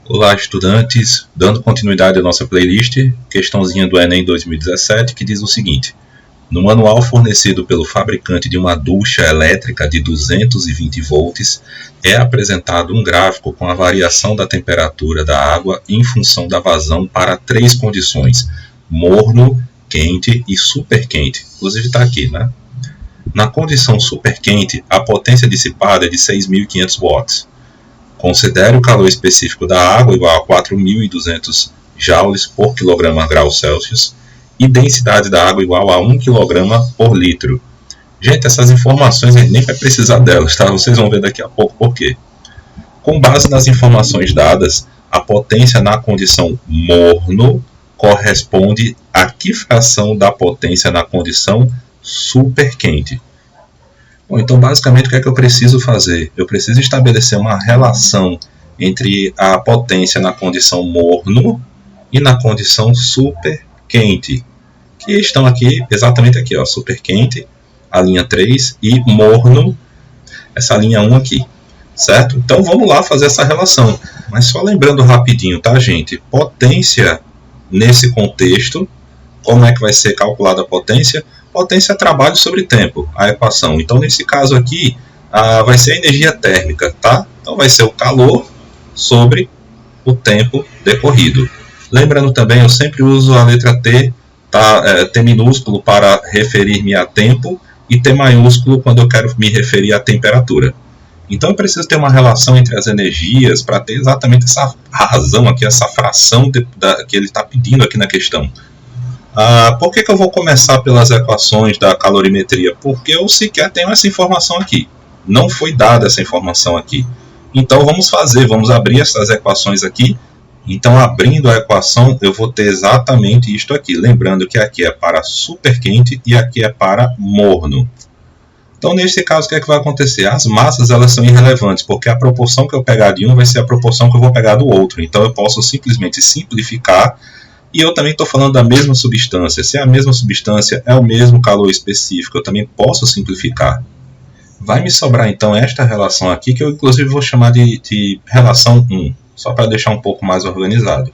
Olá, estudantes! Dando continuidade à nossa playlist, questãozinha do Enem 2017 que diz o seguinte: no manual fornecido pelo fabricante de uma ducha elétrica de 220 volts, é apresentado um gráfico com a variação da temperatura da água em função da vazão para 3 condições: morno, quente e super quente. Inclusive está aqui, né? Na condição super quente, a potência dissipada é de 6.500 watts. Considere o calor específico da água igual a 4.200 joules por kg/grau Celsius e densidade da água igual a 1 kg por litro. Gente, essas informações a gente nem vai precisar delas, tá? Vocês vão ver daqui a pouco por quê. Com base nas informações dadas, a potência na condição morno corresponde a que fração da potência na condição super quente? Bom, então basicamente o que é que eu preciso fazer? Eu preciso estabelecer uma relação entre a potência na condição morno e na condição super quente, que estão aqui, exatamente aqui, ó, super quente, a linha 3, e morno, essa linha 1 aqui, certo? Então vamos lá fazer essa relação, mas só lembrando rapidinho, tá, gente? Potência nesse contexto, como é que vai ser calculada a potência? Potência é trabalho sobre tempo, a equação. Então, nesse caso aqui, vai ser a energia térmica, tá? Então, vai ser o calor sobre o tempo decorrido. Lembrando também, eu sempre uso a letra T, tá? T minúsculo para referir-me a tempo e T maiúsculo quando eu quero me referir à temperatura. Então, eu preciso ter uma relação entre as energias para ter exatamente essa razão aqui, essa fração que ele está pedindo aqui na questão. Por que eu vou começar pelas equações da calorimetria? Porque eu sequer tenho essa informação aqui. Não foi dada essa informação aqui. Então vamos abrir essas equações aqui. Então, abrindo a equação, eu vou ter exatamente isto aqui. Lembrando que aqui é para super quente e aqui é para morno. Então, nesse caso, o que é que vai acontecer? As massas elas são irrelevantes, porque a proporção que eu pegar de um vai ser a proporção que eu vou pegar do outro. Então, eu posso simplesmente simplificar. E eu também estou falando da mesma substância. Se é a mesma substância, é o mesmo calor específico, eu também posso simplificar. Vai me sobrar então esta relação aqui, que eu inclusive vou chamar de relação 1, só para deixar um pouco mais organizado.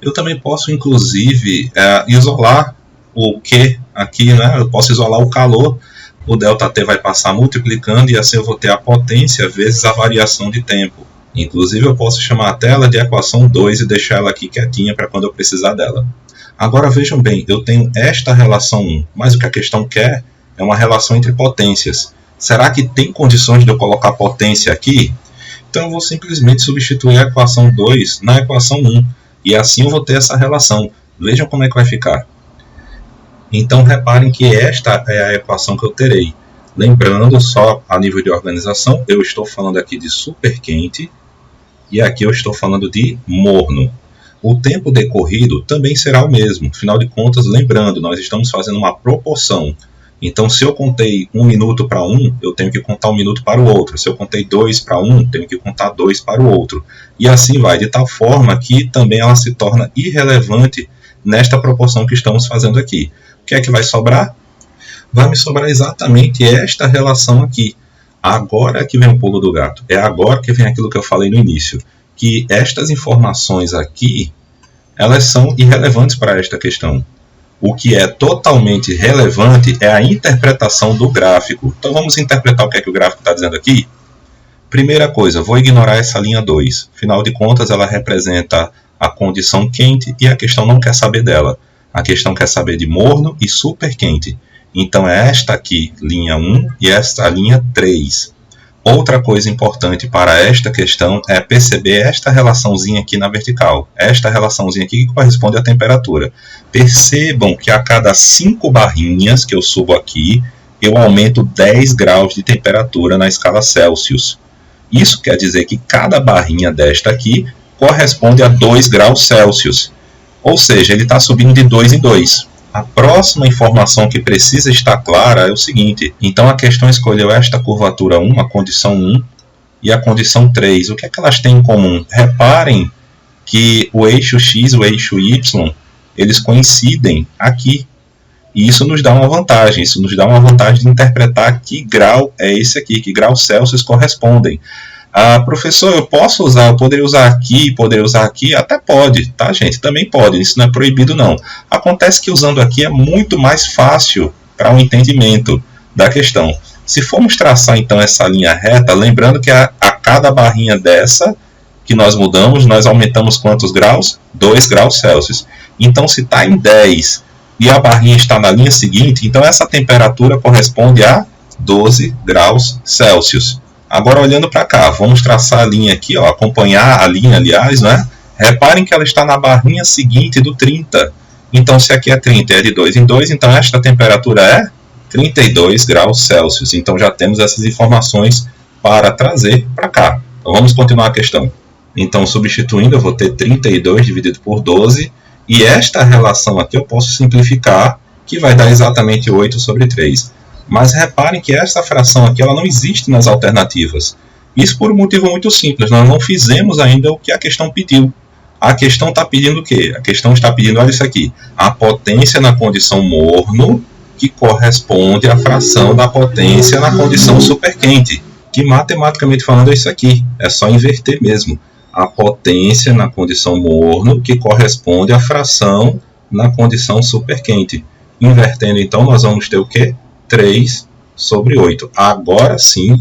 Eu também posso inclusive isolar o Q aqui, né? Eu posso isolar o calor, o ΔT vai passar multiplicando e assim eu vou ter a potência vezes a variação de tempo. Inclusive eu posso chamar a tela de equação 2 e deixar ela aqui quietinha para quando eu precisar dela. Agora vejam bem, eu tenho esta relação 1, mas o que a questão quer é uma relação entre potências. Será que tem condições de eu colocar potência aqui? Então eu vou simplesmente substituir a equação 2 na equação 1 e assim eu vou ter essa relação. Vejam como é que vai ficar. Então reparem que esta é a equação que eu terei. Lembrando, só a nível de organização, eu estou falando aqui de super quente e aqui eu estou falando de morno. O tempo decorrido também será o mesmo. Afinal de contas, lembrando, nós estamos fazendo uma proporção. Então, se eu contei 1 minuto para um, eu tenho que contar 1 minuto para o outro. Se eu contei 2 para um, tenho que contar 2 para o outro. E assim vai, de tal forma que também ela se torna irrelevante nesta proporção que estamos fazendo aqui. O que é que vai sobrar? Vai me sobrar exatamente esta relação aqui. Agora que vem o pulo do gato. É agora que vem aquilo que eu falei no início. Que estas informações aqui, elas são irrelevantes para esta questão. O que é totalmente relevante é a interpretação do gráfico. Então vamos interpretar o que é que o gráfico está dizendo aqui? Primeira coisa, vou ignorar essa linha 2. Afinal de contas, ela representa a condição quente e a questão não quer saber dela. A questão quer saber de morno e super quente. Então é esta aqui, linha 1, e esta linha 3. Outra coisa importante para esta questão é perceber esta relaçãozinha aqui na vertical. Esta relaçãozinha aqui que corresponde à temperatura. Percebam que a cada 5 barrinhas que eu subo aqui, eu aumento 10 graus de temperatura na escala Celsius. Isso quer dizer que cada barrinha desta aqui corresponde a 2 graus Celsius. Ou seja, ele está subindo de 2 em 2. A próxima informação que precisa estar clara é o seguinte. Então a questão escolheu esta curvatura 1, a condição 1, e a condição 3. O que é que elas têm em comum? Reparem que o eixo X e o eixo Y, eles coincidem aqui. E isso nos dá uma vantagem. Isso nos dá uma vantagem de interpretar que grau é esse aqui, que graus Celsius correspondem. Ah, professor, eu poderia usar aqui? Até pode, tá, gente? Também pode, isso não é proibido, não. Acontece que usando aqui é muito mais fácil para o entendimento da questão. Se formos traçar, então, essa linha reta, lembrando que a cada barrinha dessa que nós mudamos, nós aumentamos quantos graus? 2 graus Celsius. Então, se está em 10 e a barrinha está na linha seguinte, então essa temperatura corresponde a 12 graus Celsius. Agora, olhando para cá, vamos traçar a linha aqui, ó, acompanhar a linha, aliás, né? Reparem que ela está na barrinha seguinte do 30. Então, se aqui é 30 e é de 2 em 2, então esta temperatura é 32 graus Celsius. Então, já temos essas informações para trazer para cá. Então, vamos continuar a questão. Então, substituindo, eu vou ter 32 dividido por 12. E esta relação aqui eu posso simplificar, que vai dar exatamente 8 sobre 3. Mas reparem que essa fração aqui ela não existe nas alternativas. Isso por um motivo muito simples. Nós não fizemos ainda o que a questão pediu. A questão está pedindo o quê? A questão está pedindo, olha isso aqui, a potência na condição morno, que corresponde à fração da potência na condição superquente. Que matematicamente falando é isso aqui. É só inverter mesmo. A potência na condição morno, que corresponde à fração na condição superquente. Invertendo, então, nós vamos ter o quê? 3 sobre 8. Agora sim,